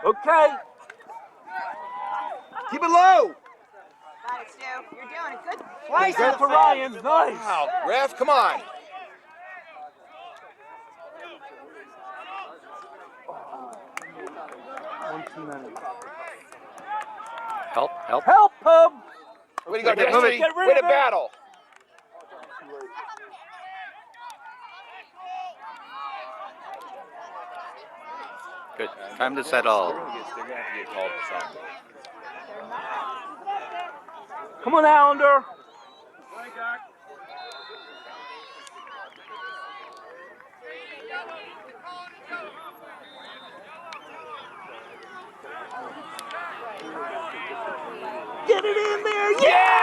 Okay. Keep it low. Got it, Stu. You're doing it. Good. Nice hit for Ryan. Nice. Wow, ref, come on. Help. Help him. Way to go, Get Destiny. rid Way of to it. battle. Good. Time to settle. They're gonna have to get called for something. Come on, Allender. Get it in there. Yeah!